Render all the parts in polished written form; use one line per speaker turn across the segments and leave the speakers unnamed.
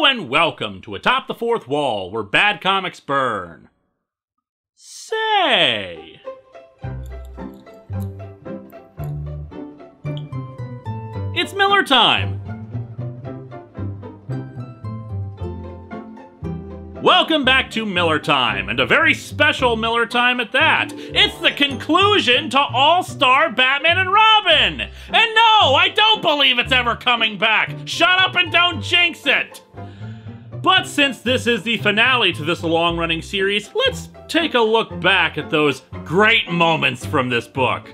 and welcome to Atop the Fourth Wall, where bad comics burn. Say! It's Miller time! Welcome back to Miller Time, and a very special Miller Time at that. It's the conclusion to All-Star Batman and Robin! And no, I don't believe it's ever coming back! Shut up and don't jinx it! But since this is the finale to this long-running series, let's take a look back at those great moments from this book.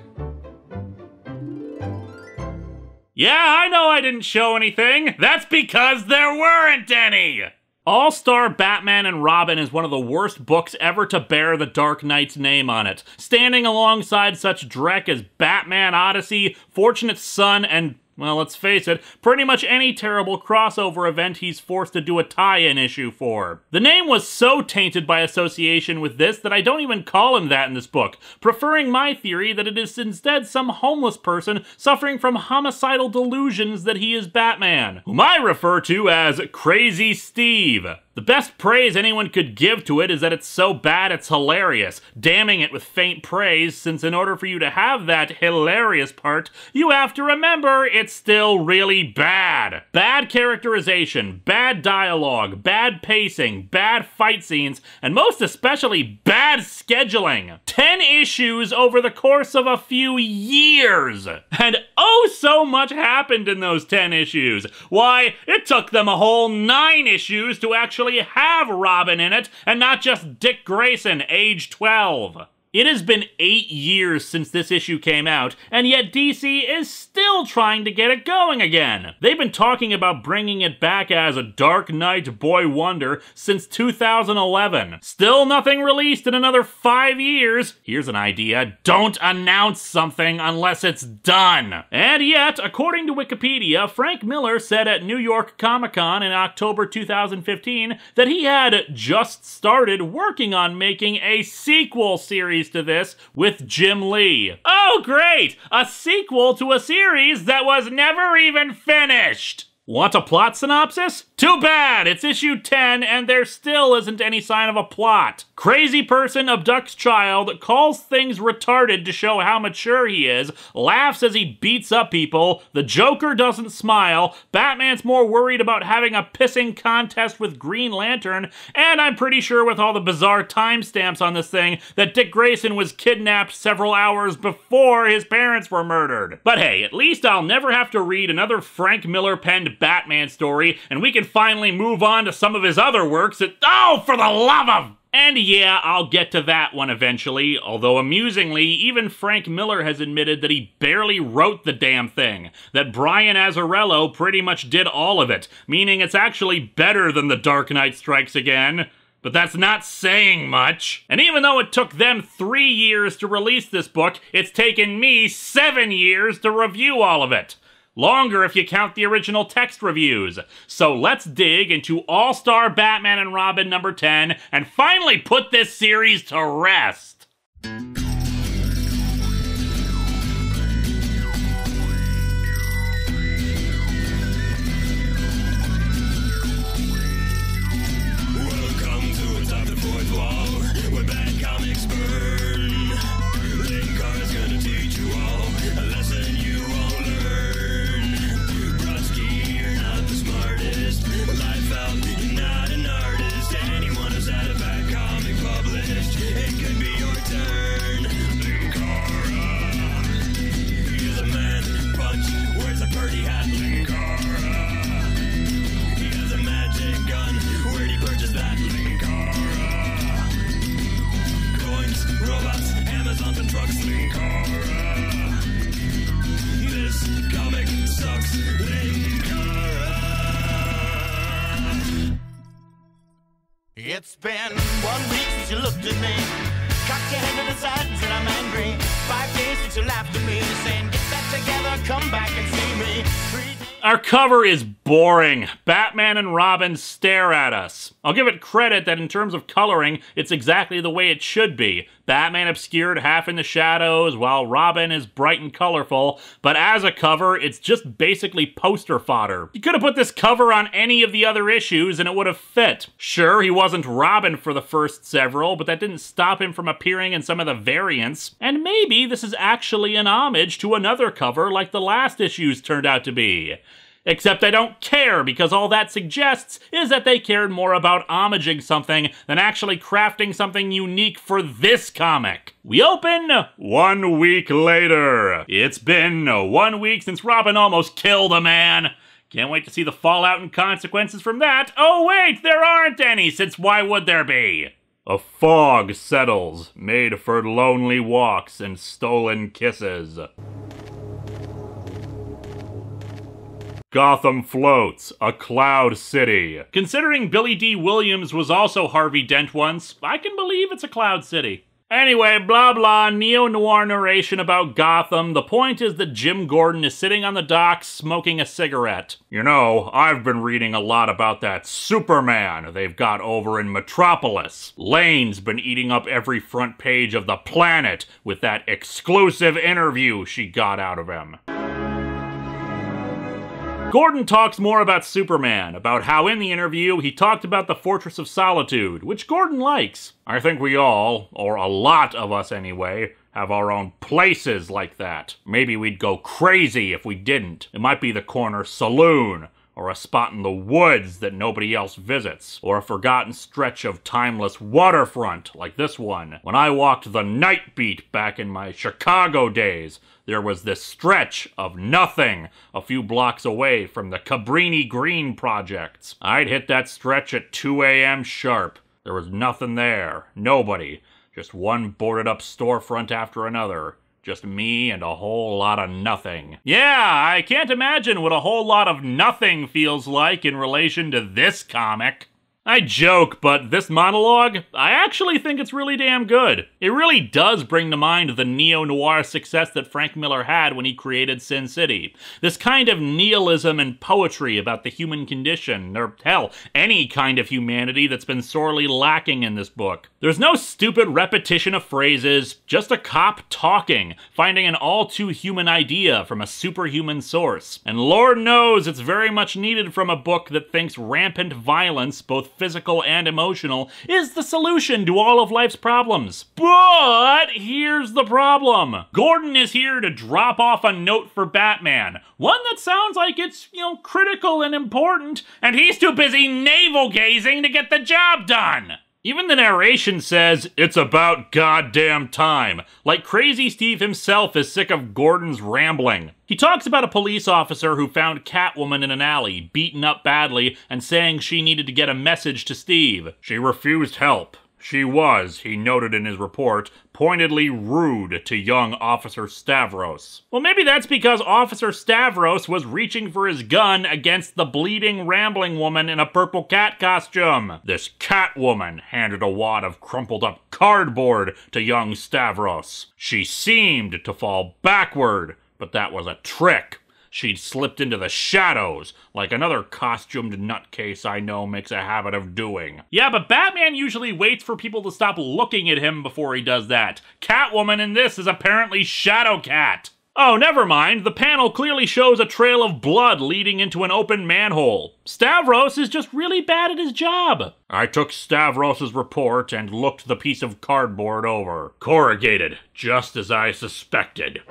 Yeah, I know I didn't show anything. That's because there weren't any! All-Star Batman and Robin is one of the worst books ever to bear the Dark Knight's name on it, standing alongside such dreck as Batman Odyssey, Fortunate Son, and, well, let's face it, pretty much any terrible crossover event he's forced to do a tie-in issue for. The name was so tainted by association with this that I don't even call him that in this book, preferring my theory that it is instead some homeless person suffering from homicidal delusions that he is Batman, whom I refer to as Crazy Steve. The best praise anyone could give to it is that it's so bad it's hilarious, damning it with faint praise, since in order for you to have that hilarious part, you have to remember it's still really bad. Bad characterization, bad dialogue, bad pacing, bad fight scenes, and most especially bad scheduling. 10 issues over the course of a few years! And oh so much happened in those 10 issues! Why, it took them a whole 9 issues to actually have Robin in it, and not just Dick Grayson, age 12. It has been 8 years since this issue came out, and yet DC is still trying to get it going again. They've been talking about bringing it back as a Dark Knight Boy Wonder since 2011. Still nothing released in another 5 years. Here's an idea: don't announce something unless it's done. And yet, according to Wikipedia, Frank Miller said at New York Comic-Con in October 2015 that he had just started working on making a sequel series to this with Jim Lee. Oh great! A sequel to a series that was never even finished! Want a plot synopsis? Too bad! It's issue 10 and there still isn't any sign of a plot. Crazy person abducts child, calls things retarded to show how mature he is, laughs as he beats up people, the Joker doesn't smile, Batman's more worried about having a pissing contest with Green Lantern, and I'm pretty sure with all the bizarre timestamps on this thing that Dick Grayson was kidnapped several hours before his parents were murdered. But hey, at least I'll never have to read another Frank Miller penned Batman story, and we can finally move on to some of his other works that, oh, for the love of... And yeah, I'll get to that one eventually, although amusingly, even Frank Miller has admitted that he barely wrote the damn thing, that Brian Azzarello pretty much did all of it, meaning it's actually better than The Dark Knight Strikes Again. But that's not saying much. And even though it took them 3 years to release this book, it's taken me 7 years to review all of it. Longer if you count the original text reviews. So let's dig into All-Star Batman and Robin number 10 and finally put this series to rest.
Welcome to Atop the Fourth Wall, where bad comics burn. Linkara's gonna teach you all a lesson you won't learn. Brodsky, you're not the smartest. Life out, you're not an artist. Anyone who's had a bad comic published, it could be your turn. Linkara, he's a man punch, wears a birdie hat. Linkara, he has a magic gun. Where'd he purchase that? Linkara, coins, robots, Amazon and trucks. Linkara, this comic sucks. Linkara. It's been 1 week since you looked at me, cocked your head to the side and said I'm angry. 5 days since you laughed at me, saying get that together, come back and see me. 3 days...
Our cover is boring. Batman and Robin stare at us. I'll give it credit that in terms of coloring, it's exactly the way it should be. Batman obscured half in the shadows, while Robin is bright and colorful, but as a cover, it's just basically poster fodder. You could have put this cover on any of the other issues and it would have fit. Sure, he wasn't Robin for the first several, but that didn't stop him from appearing in some of the variants. And maybe this is actually an homage to another cover like the last issues turned out to be. Except I don't care, because all that suggests is that they cared more about homaging something than actually crafting something unique for this comic. We open 1 week later. It's been 1 week since Robin almost killed a man. Can't wait to see the fallout and consequences from that. Oh wait, there aren't any, since why would there be? A fog settles, made for lonely walks and stolen kisses. Gotham floats, a cloud city. Considering Billy D. Williams was also Harvey Dent once, I can believe it's a cloud city. Anyway, blah blah, neo-noir narration about Gotham. The point is that Jim Gordon is sitting on the docks smoking a cigarette. You know, I've been reading a lot about that Superman they've got over in Metropolis. Lane's been eating up every front page of the Planet with that exclusive interview she got out of him. Gordon talks more about Superman, about how in the interview he talked about the Fortress of Solitude, which Gordon likes. I think we all, or a lot of us anyway, have our own places like that. Maybe we'd go crazy if we didn't. It might be the corner saloon, or a spot in the woods that nobody else visits, or a forgotten stretch of timeless waterfront like this one. When I walked the night beat back in my Chicago days, there was this stretch of nothing a few blocks away from the Cabrini Green projects. I'd hit that stretch at 2 a.m. sharp. There was nothing there. Nobody. Just one boarded up storefront after another. Just me and a whole lot of nothing. Yeah, I can't imagine what a whole lot of nothing feels like in relation to this comic. I joke, but this monologue, I actually think it's really damn good. It really does bring to mind the neo-noir success that Frank Miller had when he created Sin City. This kind of nihilism and poetry about the human condition, or hell, any kind of humanity that's been sorely lacking in this book. There's no stupid repetition of phrases, just a cop talking, finding an all-too-human idea from a superhuman source. And Lord knows it's very much needed from a book that thinks rampant violence, both physical and emotional, is the solution to all of life's problems. But here's the problem. Gordon is here to drop off a note for Batman. One that sounds like it's, critical and important, and he's too busy navel-gazing to get the job done. Even the narration says, it's about goddamn time, like Crazy Steve himself is sick of Gordon's rambling. He talks about a police officer who found Catwoman in an alley, beaten up badly, and saying she needed to get a message to Steve. She refused help. She was, he noted in his report, pointedly rude to young Officer Stavros. Well, maybe that's because Officer Stavros was reaching for his gun against the bleeding, rambling woman in a purple cat costume. This Catwoman handed a wad of crumpled up cardboard to young Stavros. She seemed to fall backward, but that was a trick. She'd slipped into the shadows, like another costumed nutcase I know makes a habit of doing. Yeah, but Batman usually waits for people to stop looking at him before he does that. Catwoman in this is apparently Shadowcat. Oh, never mind. The panel clearly shows a trail of blood leading into an open manhole. Stavros is just really bad at his job. I took Stavros's report and looked the piece of cardboard over. Corrugated, just as I suspected.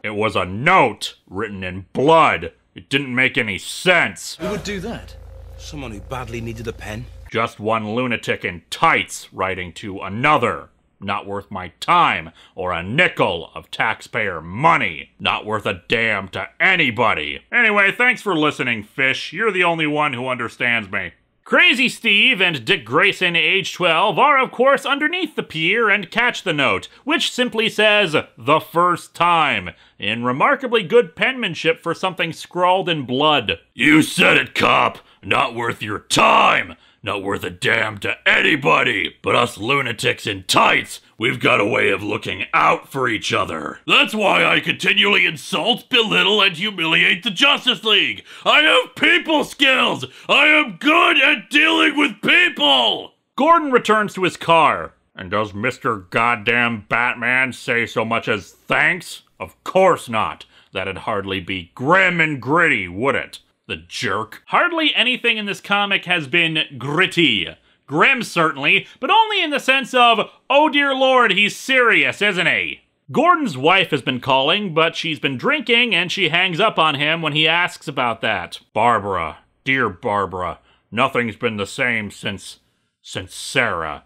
It was a note written in blood. It didn't make any sense.
Who would do that? Someone who badly needed a pen?
Just one lunatic in tights writing to another. Not worth my time or a nickel of taxpayer money. Not worth a damn to anybody. Anyway, thanks for listening, Fish. You're the only one who understands me. Crazy Steve and Dick Grayson, age 12, are of course underneath the pier and catch the note, which simply says, "the first time," in remarkably good penmanship for something scrawled in blood. You said it, cop. Not worth your time. not worth a damn to anybody. But us lunatics in tights, we've got a way of looking out for each other. That's why I continually insult, belittle, and humiliate the Justice League. I have people skills. I am good at dealing with people. Gordon returns to his car. And does Mr. Goddamn Batman say so much as thanks? Of course not. That'd hardly be grim and gritty, would it? The jerk. Hardly anything in this comic has been gritty. Grim, certainly, but only in the sense of, oh dear lord, he's serious, isn't he? Gordon's wife has been calling, but she's been drinking, and she hangs up on him when he asks about that. Barbara, dear Barbara, nothing's been the same since Sarah.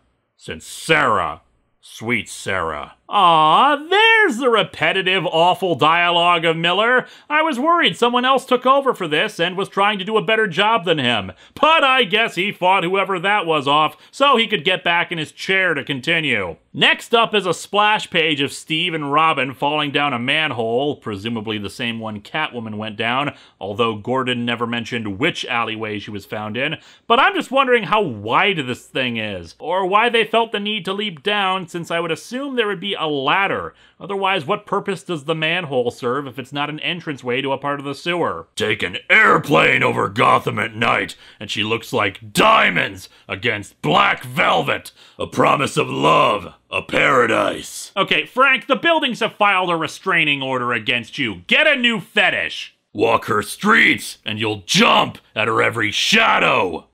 Sweet Sarah. Aw, there's the repetitive, awful dialogue of Miller. I was worried someone else took over for this and was trying to do a better job than him. But I guess he fought whoever that was off so he could get back in his chair to continue. Next up is a splash page of Steve and Robin falling down a manhole, presumably the same one Catwoman went down, although Gordon never mentioned which alleyway she was found in. But I'm just wondering how wide this thing is, or why they felt the need to leap down, since I would assume there would be a ladder. Otherwise, what purpose does the manhole serve if it's not an entranceway to a part of the sewer? Take an airplane over Gotham at night, and she looks like diamonds against black velvet. A promise of love. A paradise. Okay, Frank, the buildings have filed a restraining order against you. Get a new fetish. Walk her streets, and you'll jump at her every shadow.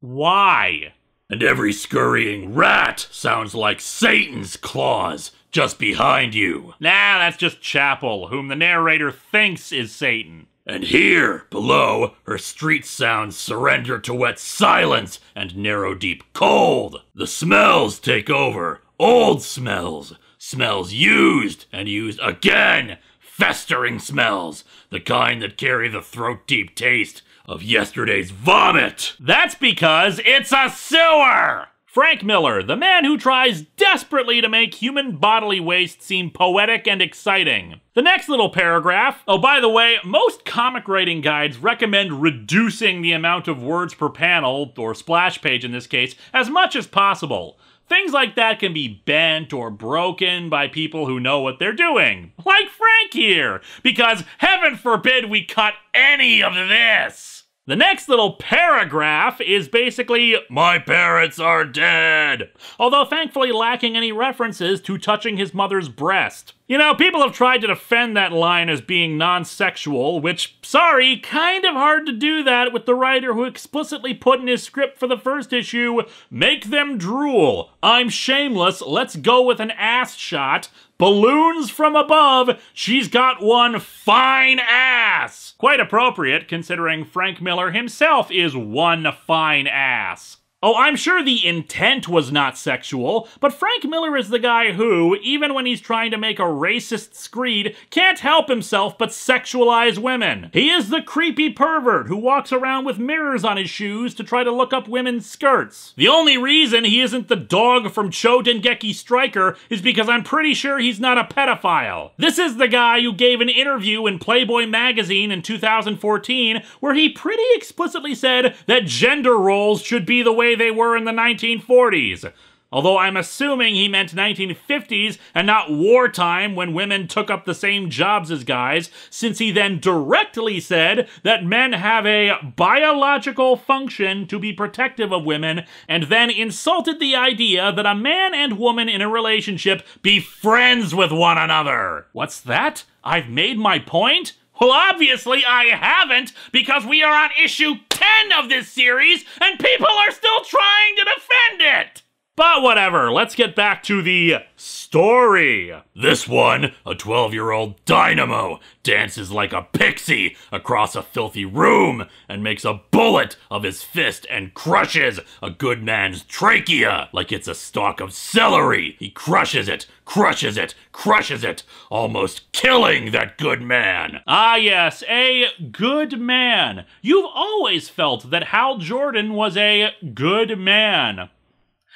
Why? And every scurrying rat sounds like Satan's claws just behind you. Nah, that's just Chapel, whom the narrator thinks is Satan. And here, below, her street sounds surrender to wet silence and narrow deep cold. The smells take over. Old smells. Smells used and used again. Festering smells. The kind that carry the throat-deep taste of yesterday's vomit. That's because it's a sewer! Frank Miller, the man who tries desperately to make human bodily waste seem poetic and exciting. The next little paragraph, oh by the way, most comic writing guides recommend reducing the amount of words per panel, or splash page in this case, as much as possible. Things like that can be bent or broken by people who know what they're doing. Like Frank here, because heaven forbid we cut any of this. The next little paragraph is basically, my parents are dead, although thankfully lacking any references to touching his mother's breast. You know, people have tried to defend that line as being non-sexual, which, sorry, kind of hard to do that with the writer who explicitly put in his script for the first issue, make them drool. I'm shameless, let's go with an ass shot. Balloons from above, she's got one fine ass. Quite appropriate, considering Frank Miller himself is one fine ass. Oh, I'm sure the intent was not sexual, but Frank Miller is the guy who, even when he's trying to make a racist screed, can't help himself but sexualize women. He is the creepy pervert who walks around with mirrors on his shoes to try to look up women's skirts. The only reason he isn't the dog from Cho Dengeki Striker is because I'm pretty sure he's not a pedophile. This is the guy who gave an interview in Playboy magazine in 2014 where he pretty explicitly said that gender roles should be the way they were in the 1940s. Although I'm assuming he meant 1950s and not wartime when women took up the same jobs as guys, since he then directly said that men have a biological function to be protective of women, and then insulted the idea that a man and woman in a relationship be friends with one another. What's that? I've made my point? Well, obviously I haven't, because we are on issue 10 of this series, and people are still trying to defend it! But whatever, let's get back to the story. This one, a 12-year-old dynamo, dances like a pixie across a filthy room and makes a bullet of his fist and crushes a good man's trachea like it's a stalk of celery. He crushes it, crushes it, crushes it, almost killing that good man. Ah yes, a good man. You've always felt that Hal Jordan was a good man.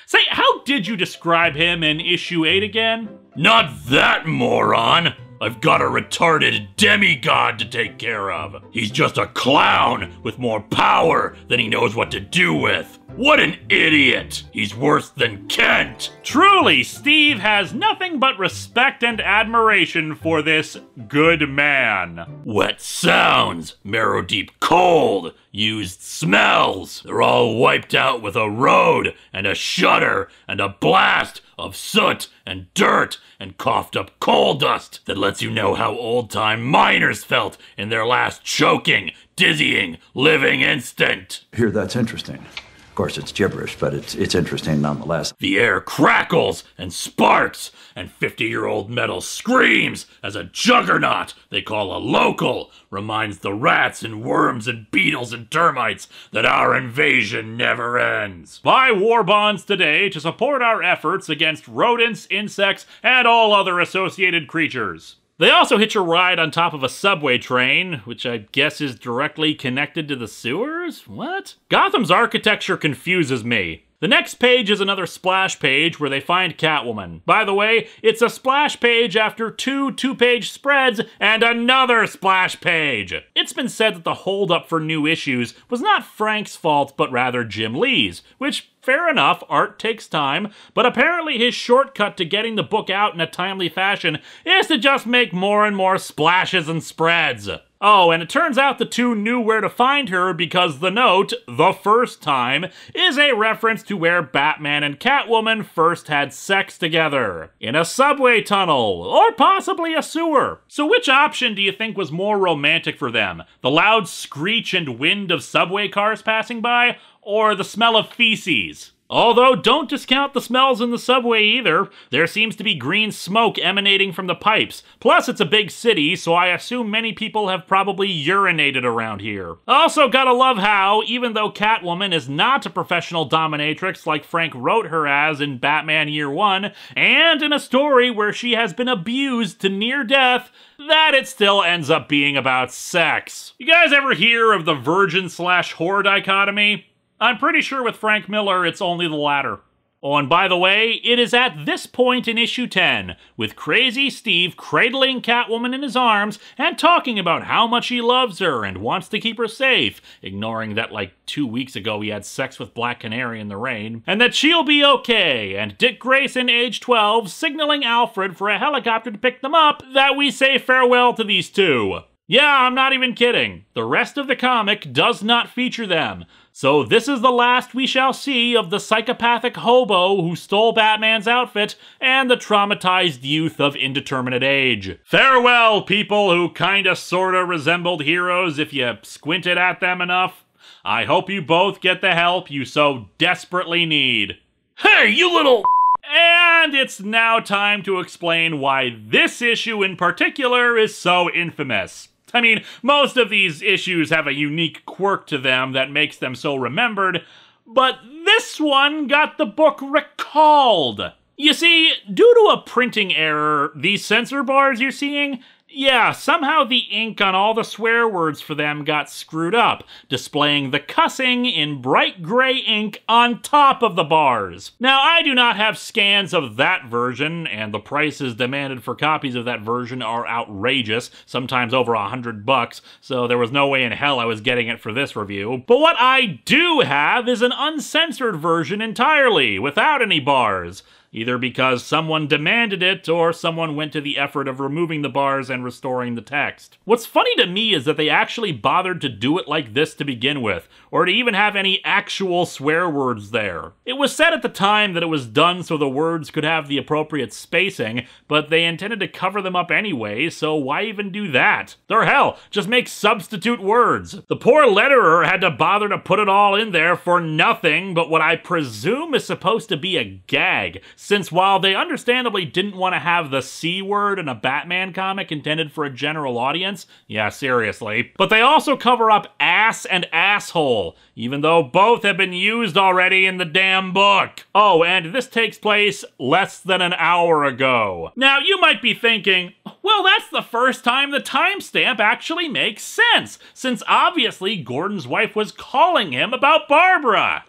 Say, how did you describe him in issue 8 again? Not that moron! I've got a retarded demigod to take care of. He's just a clown with more power than he knows what to do with. What an idiot! He's worse than Kent! Truly, Steve has nothing but respect and admiration for this good man. Wet sounds, marrow deep cold, used smells. They're all wiped out with a road and a shudder and a blast of soot and dirt and coughed up coal dust that lets you know how old-time miners felt in their last choking, dizzying, living instant.
Here, that's interesting. Of course, it's gibberish, but it's interesting nonetheless.
The air crackles and sparks, and 50-year-old metal screams as a juggernaut they call a local reminds the rats and worms and beetles and termites that our invasion never ends. Buy war bonds today to support our efforts against rodents, insects, and all other associated creatures. They also hitch a ride on top of a subway train, which I guess is directly connected to the sewers? What? Gotham's architecture confuses me. The next page is another splash page where they find Catwoman. By the way, it's a splash page after two two-page spreads and another splash page. It's been said that the holdup for new issues was not Frank's fault, but rather Jim Lee's, which, fair enough, art takes time, but apparently his shortcut to getting the book out in a timely fashion is to just make more and more splashes and spreads. Oh, and it turns out the two knew where to find her because the note, the first time, is a reference to where Batman and Catwoman first had sex together. In a subway tunnel, or possibly a sewer. So which option do you think was more romantic for them? The loud screech and wind of subway cars passing by, or the smell of feces? Although, don't discount the smells in the subway either. There seems to be green smoke emanating from the pipes. Plus, it's a big city, so I assume many people have probably urinated around here. Also, gotta love how, even though Catwoman is not a professional dominatrix like Frank wrote her as in Batman Year One, and in a story where she has been abused to near death, that it still ends up being about sex. You guys ever hear of the virgin/whore dichotomy? I'm pretty sure with Frank Miller, it's only the latter. Oh, and by the way, it is at this point in issue 10, with Crazy Steve cradling Catwoman in his arms and talking about how much he loves her and wants to keep her safe, ignoring that like 2 weeks ago he had sex with Black Canary in the rain, and that she'll be okay, and Dick Grayson, age 12, signaling Alfred for a helicopter to pick them up, that we say farewell to these two. Yeah, I'm not even kidding. The rest of the comic does not feature them. So this is the last we shall see of the psychopathic hobo who stole Batman's outfit and the traumatized youth of indeterminate age. Farewell, people who kinda sorta resembled heroes if you squinted at them enough. I hope you both get the help you so desperately need. Hey, you little... And it's now time to explain why this issue in particular is so infamous. I mean, most of these issues have a unique quirk to them that makes them so remembered, but this one got the book recalled. You see, due to a printing error, these censor bars you're seeing, yeah, somehow the ink on all the swear words for them got screwed up, displaying the cussing in bright gray ink on top of the bars. Now, I do not have scans of that version, and the prices demanded for copies of that version are outrageous, sometimes over $100, so there was no way in hell I was getting it for this review. But what I do have is an uncensored version entirely, without any bars. Either because someone demanded it, or someone went to the effort of removing the bars and restoring the text. What's funny to me is that they actually bothered to do it like this to begin with, or to even have any actual swear words there. It was said at the time that it was done so the words could have the appropriate spacing, but they intended to cover them up anyway, so why even do that? Or hell, just make substitute words. The poor letterer had to bother to put it all in there for nothing but what I presume is supposed to be a gag, since while they understandably didn't want to have the C word in a Batman comic intended for a general audience, yeah, seriously, but they also cover up ass and asshole, even though both have been used already in the damn book. Oh, and this takes place less than an hour ago. Now, you might be thinking, well, that's the first time the timestamp actually makes sense, since obviously Gordon's wife was calling him about Barbara.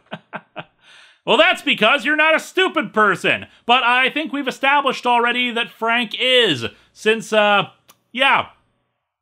Well, that's because you're not a stupid person, but I think we've established already that Frank is, since, yeah,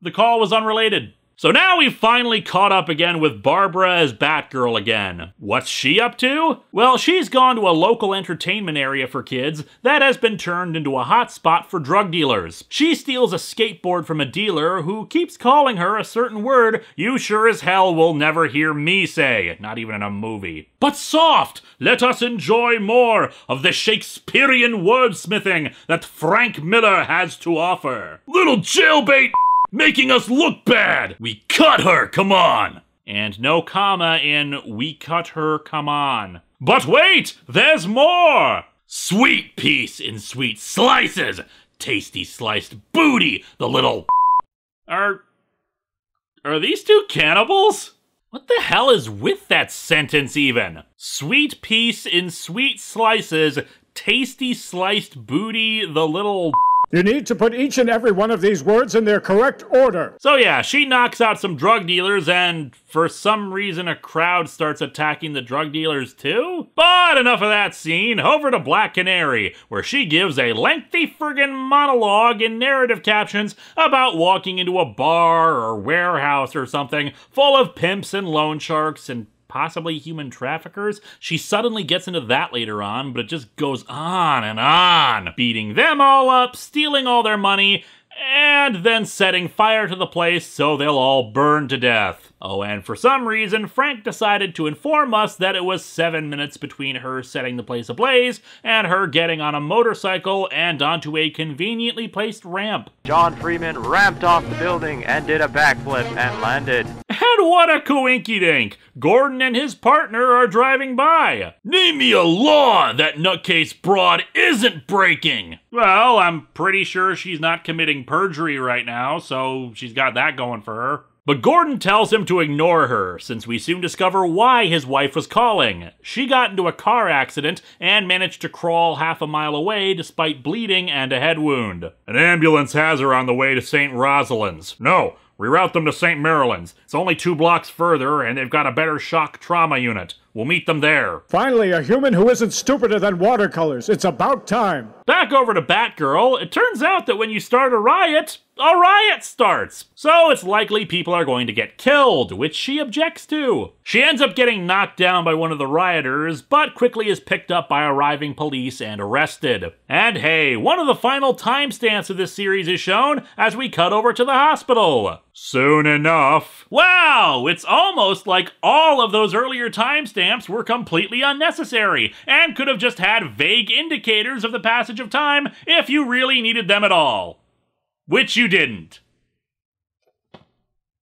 the call was unrelated. So now we've finally caught up again with Barbara as Batgirl again. What's she up to? Well, she's gone to a local entertainment area for kids that has been turned into a hot spot for drug dealers. She steals a skateboard from a dealer who keeps calling her a certain word you sure as hell will never hear me say, not even in a movie. But soft, let us enjoy more of the Shakespearean wordsmithing that Frank Miller has to offer. Little jailbait making us look bad. We cut her, come on. And no comma in we cut her, come on. But wait, there's more. Sweet piece in sweet slices. Tasty sliced booty, the little Are these two cannibals? What the hell is with that sentence even? Sweet piece in sweet slices, tasty sliced booty, the little
You need to put each and every one of these words in their correct order.
So yeah, she knocks out some drug dealers and for some reason a crowd starts attacking the drug dealers too? But enough of that scene, over to Black Canary, where she gives a lengthy friggin' monologue in narrative captions about walking into a bar or warehouse or something full of pimps and loan sharks and possibly human traffickers. She suddenly gets into that later on, but it just goes on and on, beating them all up, stealing all their money, and then setting fire to the place so they'll all burn to death. Oh, and for some reason, Frank decided to inform us that it was 7 minutes between her setting the place ablaze and her getting on a motorcycle and onto a conveniently placed ramp.
John Freeman ramped off the building and did a backflip and landed.
And what a coinkydink! Gordon and his partner are driving by. Name me a law that nutcase broad isn't breaking! Well, I'm pretty sure she's not committing perjury right now, so she's got that going for her. But Gordon tells him to ignore her, since we soon discover why his wife was calling. She got into a car accident and managed to crawl half a mile away despite bleeding and a head wound. An ambulance has her on the way to St. Rosalind's. No, reroute them to St. Maryland's. It's only 2 blocks further, and they've got a better shock trauma unit. We'll meet them there.
Finally, a human who isn't stupider than watercolors. It's about time.
Back over to Batgirl, it turns out that when you start a riot starts. So it's likely people are going to get killed, which she objects to. She ends up getting knocked down by one of the rioters, but quickly is picked up by arriving police and arrested. And hey, one of the final timestamps of this series is shown as we cut over to the hospital. Soon enough. Wow, it's almost like all of those earlier timestamps were completely unnecessary and could have just had vague indicators of the passage of time if you really needed them at all. Which you didn't.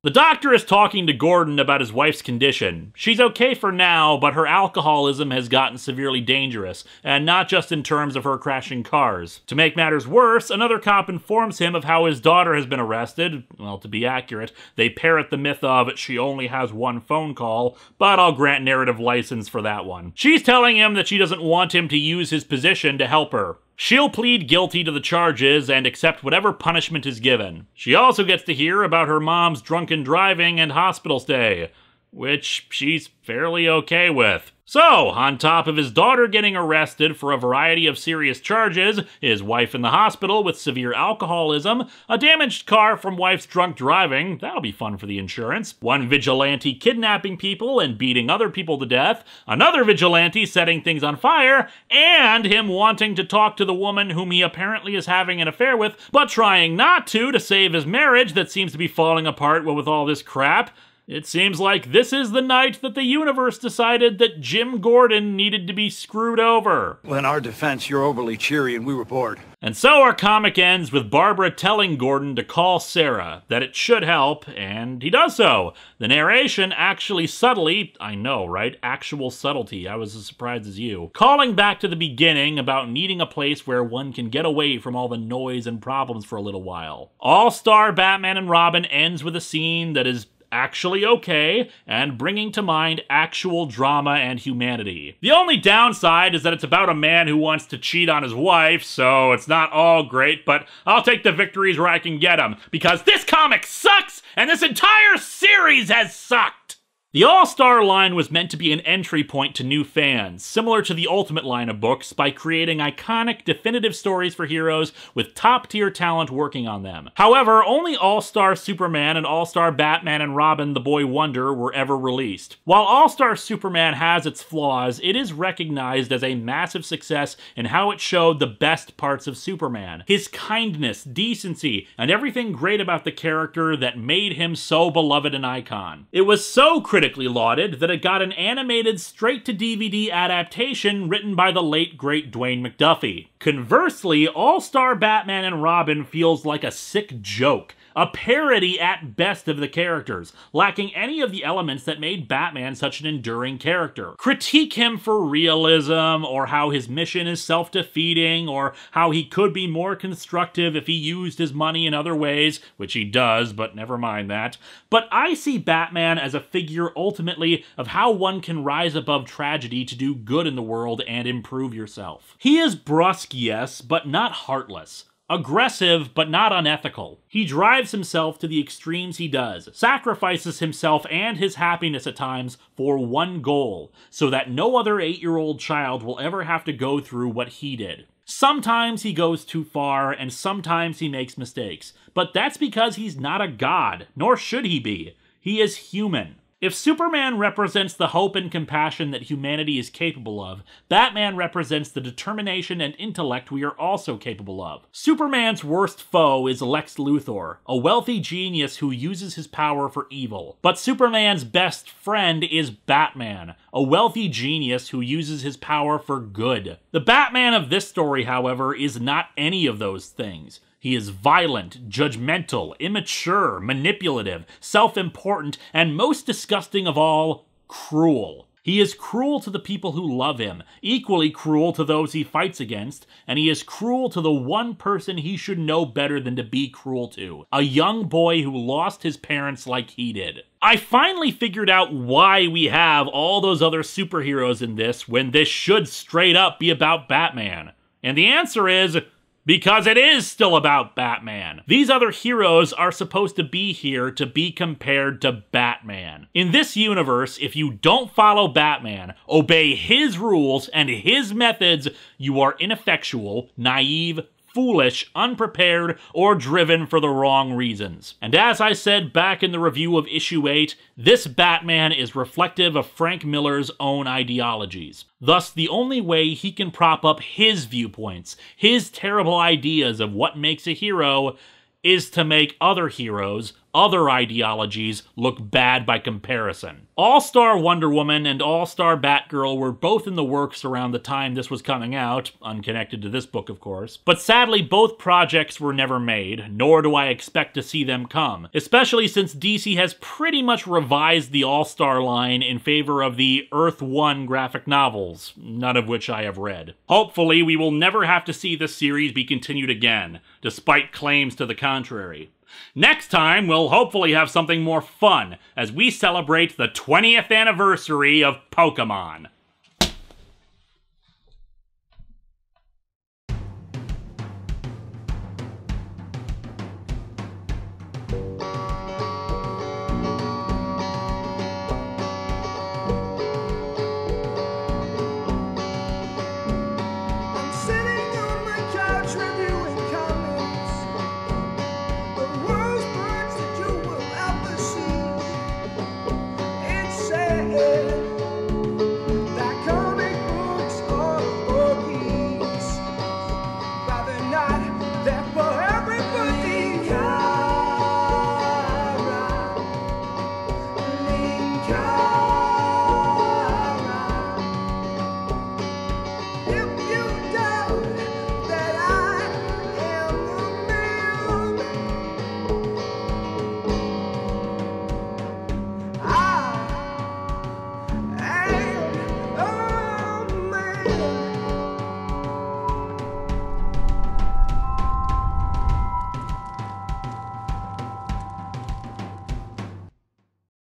The doctor is talking to Gordon about his wife's condition. She's okay for now, but her alcoholism has gotten severely dangerous, and not just in terms of her crashing cars. To make matters worse, another cop informs him of how his daughter has been arrested. Well, to be accurate, they parrot the myth of she only has one phone call, but I'll grant narrative license for that one. She's telling him that she doesn't want him to use his position to help her. She'll plead guilty to the charges and accept whatever punishment is given. She also gets to hear about her mom's drunken driving and hospital stay, which she's fairly okay with. So, on top of his daughter getting arrested for a variety of serious charges, his wife in the hospital with severe alcoholism, a damaged car from wife's drunk driving, that'll be fun for the insurance, one vigilante kidnapping people and beating other people to death, another vigilante setting things on fire, and him wanting to talk to the woman whom he apparently is having an affair with, but trying not to save his marriage that seems to be falling apart with all this crap. It seems like this is the night that the universe decided that Jim Gordon needed to be screwed over.
Well, in our defense, you're overly cheery and we were bored.
And so our comic ends with Barbara telling Gordon to call Sarah, that it should help, and he does so. The narration actually subtly, I know, right? Actual subtlety, I was as surprised as you. Calling back to the beginning about needing a place where one can get away from all the noise and problems for a little while. All-Star Batman and Robin ends with a scene that is actually okay, and bringing to mind actual drama and humanity. The only downside is that it's about a man who wants to cheat on his wife, so it's not all great, but I'll take the victories where I can get them, because this comic sucks, and this entire series has sucked! The All-Star line was meant to be an entry point to new fans, similar to the Ultimate line of books, by creating iconic, definitive stories for heroes with top-tier talent working on them. However, only All-Star Superman and All-Star Batman and Robin the Boy Wonder were ever released. While All-Star Superman has its flaws, it is recognized as a massive success in how it showed the best parts of Superman. His kindness, decency, and everything great about the character that made him so beloved an icon. It was so critically lauded that it got an animated straight-to-DVD adaptation written by the late great Dwayne McDuffie. Conversely, All-Star Batman and Robin feels like a sick joke, a parody at best of the characters, lacking any of the elements that made Batman such an enduring character. Critique him for realism, or how his mission is self-defeating, or how he could be more constructive if he used his money in other ways, which he does, but never mind that. But I see Batman as a figure ultimately of how one can rise above tragedy to do good in the world and improve yourself. He is brusque, yes, but not heartless. Aggressive, but not unethical. He drives himself to the extremes he does, sacrifices himself and his happiness at times for one goal, so that no other 8-year-old child will ever have to go through what he did. Sometimes he goes too far, and sometimes he makes mistakes, but that's because he's not a god, nor should he be. He is human. If Superman represents the hope and compassion that humanity is capable of, Batman represents the determination and intellect we are also capable of. Superman's worst foe is Lex Luthor, a wealthy genius who uses his power for evil. But Superman's best friend is Batman, a wealthy genius who uses his power for good. The Batman of this story, however, is not any of those things. He is violent, judgmental, immature, manipulative, self-important, and most disgusting of all, cruel. He is cruel to the people who love him, equally cruel to those he fights against, and he is cruel to the one person he should know better than to be cruel to, a young boy who lost his parents like he did. I finally figured out why we have all those other superheroes in this when this should straight up be about Batman. And the answer is, because it is still about Batman. These other heroes are supposed to be here to be compared to Batman. In this universe, if you don't follow Batman, obey his rules and his methods, you are ineffectual, naive, foolish, unprepared, or driven for the wrong reasons. And as I said back in the review of issue 8, this Batman is reflective of Frank Miller's own ideologies. Thus, the only way he can prop up his viewpoints, his terrible ideas of what makes a hero, is to make other heroes, other ideologies, look bad by comparison. All-Star Wonder Woman and All-Star Batgirl were both in the works around the time this was coming out, unconnected to this book of course, but sadly both projects were never made, nor do I expect to see them come, especially since DC has pretty much revised the All-Star line in favor of the Earth 1 graphic novels, none of which I have read. Hopefully we will never have to see this series be continued again, despite claims to the contrary. Next time, we'll hopefully have something more fun as we celebrate the 20th anniversary of Pokemon.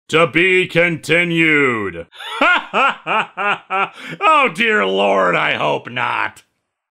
To be continued. Oh dear Lord, I hope not.